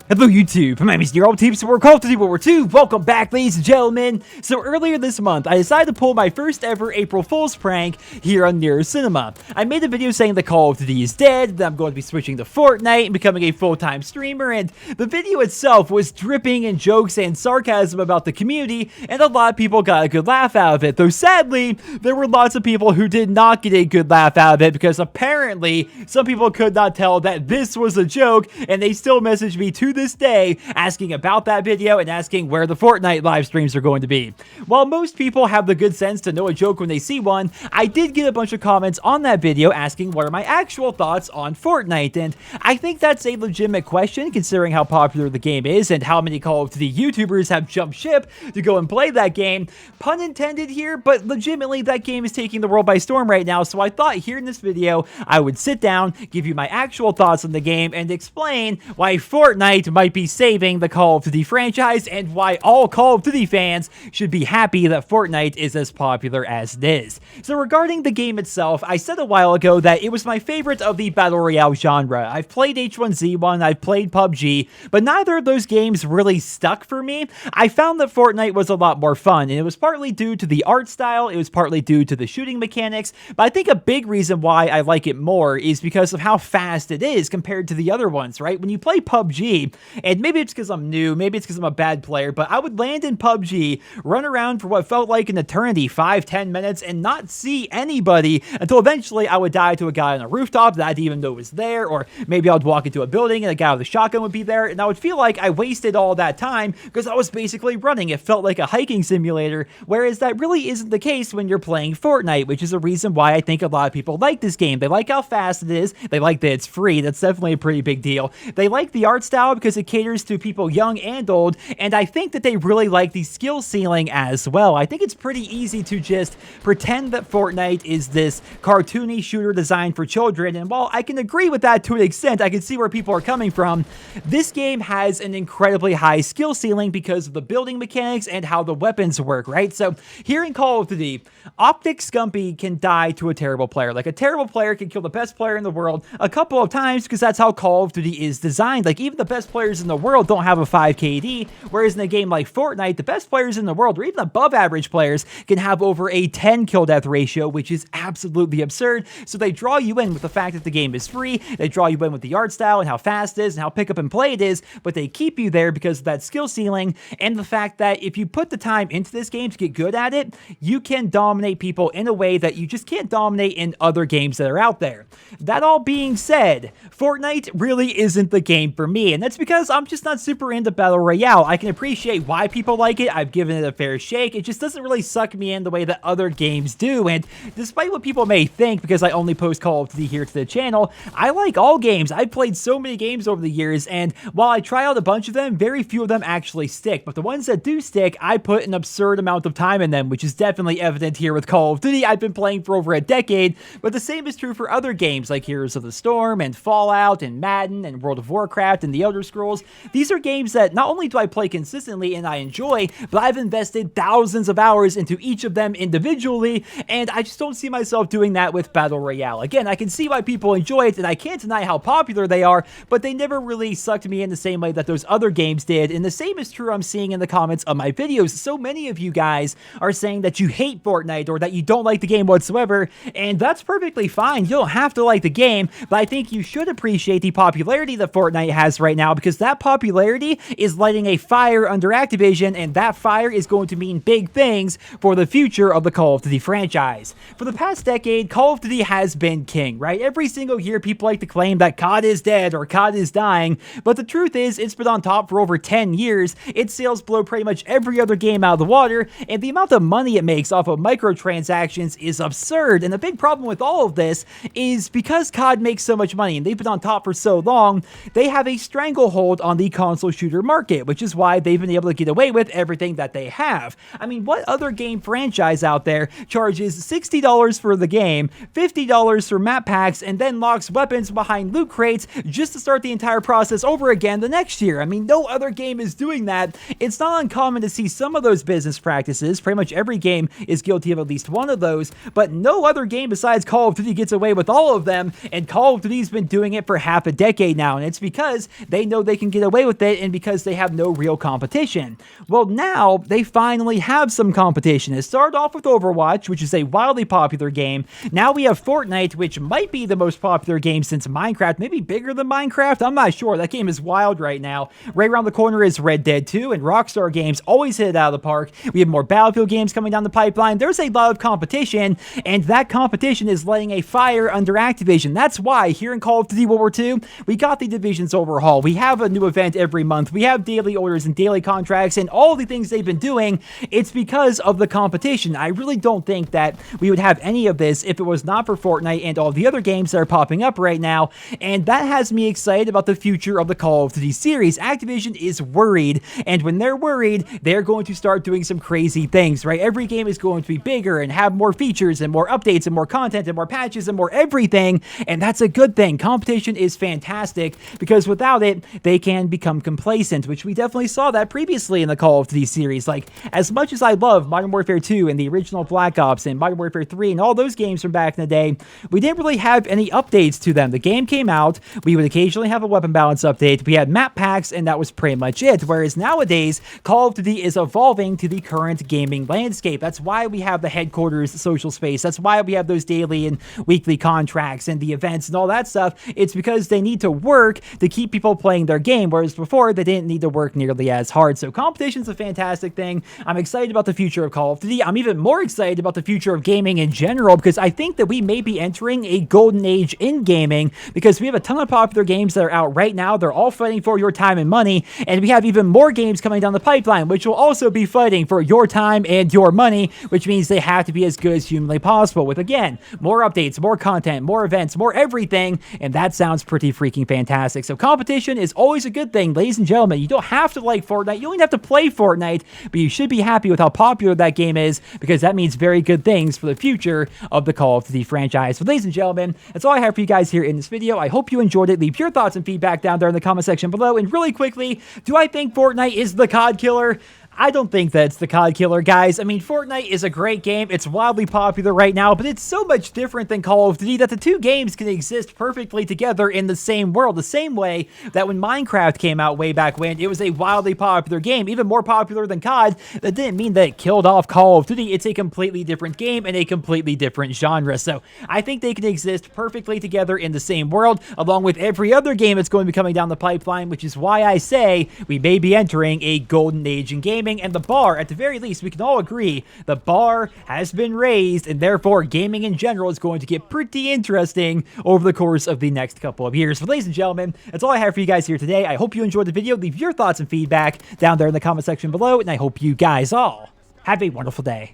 Hello YouTube, my name is Nero, Team Support Call of Duty World War II. Welcome back, ladies and gentlemen. So earlier this month, I decided to pull my first ever April Fool's prank here on NerosCinema. I made a video saying that Call of Duty is dead, that I'm going to be switching to Fortnite and becoming a full-time streamer, and the video itself was dripping in jokes and sarcasm about the community, and a lot of people got a good laugh out of it. Though sadly, there were lots of people who did not get a good laugh out of it because apparently some people could not tell that this was a joke, and they still messaged me to this day asking about that video and asking where the Fortnite live streams are going to be. While most people have the good sense to know a joke when they see one, I did get a bunch of comments on that video asking what are my actual thoughts on Fortnite, and I think that's a legitimate question considering how popular the game is and how many Call of Duty YouTubers have jumped ship to go and play that game. Pun intended here, but legitimately that game is taking the world by storm right now, so I thought here in this video I would sit down, give you my actual thoughts on the game, and explain why Fortnite might be saving the Call of Duty franchise and why all Call of Duty fans should be happy that Fortnite is as popular as it is. So regarding the game itself, I said a while ago that it was my favorite of the Battle Royale genre. I've played H1Z1, I've played PUBG, but neither of those games really stuck for me. I found that Fortnite was a lot more fun, and it was partly due to the art style, it was partly due to the shooting mechanics, but I think a big reason why I like it more is because of how fast it is compared to the other ones, right? When you play PUBG, and maybe it's because I'm new, maybe it's because I'm a bad player, but I would land in PUBG, run around for what felt like an eternity, 5-10 minutes, and not see anybody until eventually I would die to a guy on a rooftop that I didn't even know was there, or maybe I would walk into a building and a guy with a shotgun would be there, and I would feel like I wasted all that time because I was basically running. It felt like a hiking simulator, whereas that really isn't the case when you're playing Fortnite, which is a reason why I think a lot of people like this game. They like how fast it is, they like that it's free, that's definitely a pretty big deal. They like the art style because it caters to people young and old, and I think that they really like the skill ceiling as well. I think it's pretty easy to just pretend that Fortnite is this cartoony shooter designed for children, and while I can agree with that to an extent, I can see where people are coming from. This game has an incredibly high skill ceiling because of the building mechanics and how the weapons work, right? So here in Call of Duty, Optic Scumpy can die to a terrible player. Like, a terrible player can kill the best player in the world a couple of times because that's how Call of Duty is designed. Like, even the best players in the world don't have a 5 KD, whereas in a game like Fortnite, the best players in the world, or even above average players, can have over a 10 kill death ratio, which is absolutely absurd. So they draw you in with the fact that the game is free, they draw you in with the art style and how fast it is and how pick up and play it is, but they keep you there because of that skill ceiling and the fact that if you put the time into this game to get good at it, you can dominate people in a way that you just can't dominate in other games that are out there. That all being said, Fortnite really isn't the game for me, and that's because I'm just not super into Battle Royale. I can appreciate why people like it, I've given it a fair shake, it just doesn't really suck me in the way that other games do, and despite what people may think because I only post Call of Duty here to the channel, I like all games. I've played so many games over the years, and while I try out a bunch of them, very few of them actually stick, but the ones that do stick, I put an absurd amount of time in them, which is definitely evident here with Call of Duty. I've been playing for over a decade, but the same is true for other games like Heroes of the Storm and Fallout and Madden and World of Warcraft and The Elder Scrolls. These are games that not only do I play consistently and I enjoy, but I've invested thousands of hours into each of them individually, and I just don't see myself doing that with Battle Royale. Again, I can see why people enjoy it, and I can't deny how popular they are, but they never really sucked me in the same way that those other games did, and the same is true I'm seeing in the comments of my videos. So many of you guys are saying that you hate Fortnite or that you don't like the game whatsoever, and that's perfectly fine. You don't have to like the game, but I think you should appreciate the popularity that Fortnite has right now because that popularity is lighting a fire under Activision, and that fire is going to mean big things for the future of the Call of Duty franchise. For the past decade, Call of Duty has been king, right? Every single year, people like to claim that COD is dead or COD is dying, but the truth is, it's been on top for over 10 years. Its sales blow pretty much every other game out of the water, and the amount of money it makes off of microtransactions is absurd. And the big problem with all of this is because COD makes so much money and they've been on top for so long, they have a stranglehold stranglehold on the console shooter market, which is why they've been able to get away with everything that they have. I mean, what other game franchise out there charges $60 for the game, $50 for map packs, and then locks weapons behind loot crates just to start the entire process over again the next year? I mean, no other game is doing that. It's not uncommon to see some of those business practices. Pretty much every game is guilty of at least one of those, but no other game besides Call of Duty gets away with all of them, and Call of Duty's been doing it for half a decade now, and it's because they know they can get away with it and because they have no real competition. Well, now they finally have some competition. It started off with Overwatch, which is a wildly popular game. Now we have Fortnite, which might be the most popular game since Minecraft, maybe bigger than Minecraft. I'm not sure. That game is wild right now. Right around the corner is Red Dead 2, and Rockstar Games always hit it out of the park. We have more Battlefield games coming down the pipeline. There's a lot of competition, and that competition is lighting a fire under Activision. That's why here in Call of Duty World War II, we got the Division's overhaul. We have a new event every month. We have daily orders and daily contracts and all the things they've been doing. It's because of the competition. I really don't think that we would have any of this if it was not for Fortnite and all the other games that are popping up right now, and that has me excited about the future of the Call of Duty series. Activision is worried, and when they're worried, they're going to start doing some crazy things, right? Every game is going to be bigger and have more features and more updates and more content and more patches and more everything, and that's a good thing. Competition is fantastic because without it, they can become complacent, which we definitely saw that previously in the Call of Duty series. Like, as much as I love Modern Warfare 2 and the original Black Ops and Modern Warfare 3 and all those games from back in the day, we didn't really have any updates to them. The game came out, we would occasionally have a weapon balance update, we had map packs, and that was pretty much it. Whereas nowadays, Call of Duty is evolving to the current gaming landscape. That's why we have the headquarters social space. That's why we have those daily and weekly contracts and the events and all that stuff. It's because they need to work to keep people playing their game, whereas before, they didn't need to work nearly as hard. So competition's a fantastic thing. I'm excited about the future of Call of Duty. I'm even more excited about the future of gaming in general because I think that we may be entering a golden age in gaming because we have a ton of popular games that are out right now. They're all fighting for your time and money, and we have even more games coming down the pipeline, which will also be fighting for your time and your money, which means they have to be as good as humanly possible with, again, more updates, more content, more events, more everything, and that sounds pretty freaking fantastic. So competition is always a good thing, ladies and gentlemen. You don't have to like Fortnite. You don't even have to play Fortnite, but you should be happy with how popular that game is because that means very good things for the future of the Call of Duty franchise. So ladies and gentlemen, that's all I have for you guys here in this video. I hope you enjoyed it. Leave your thoughts and feedback down there in the comment section below. And really quickly, do I think Fortnite is the COD killer? I don't think that it's the COD killer, guys. I mean, Fortnite is a great game. It's wildly popular right now, but it's so much different than Call of Duty that the two games can exist perfectly together in the same world. The same way that when Minecraft came out way back when, it was a wildly popular game, even more popular than COD. That didn't mean that it killed off Call of Duty. It's a completely different game and a completely different genre. So I think they can exist perfectly together in the same world, along with every other game that's going to be coming down the pipeline, which is why I say we may be entering a golden age in gaming. And the bar, at the very least, we can all agree, the bar has been raised, and therefore gaming in general is going to get pretty interesting over the course of the next couple of years. But ladies and gentlemen, that's all I have for you guys here today. I hope you enjoyed the video. Leave your thoughts and feedback down there in the comment section below, and I hope you guys all have a wonderful day.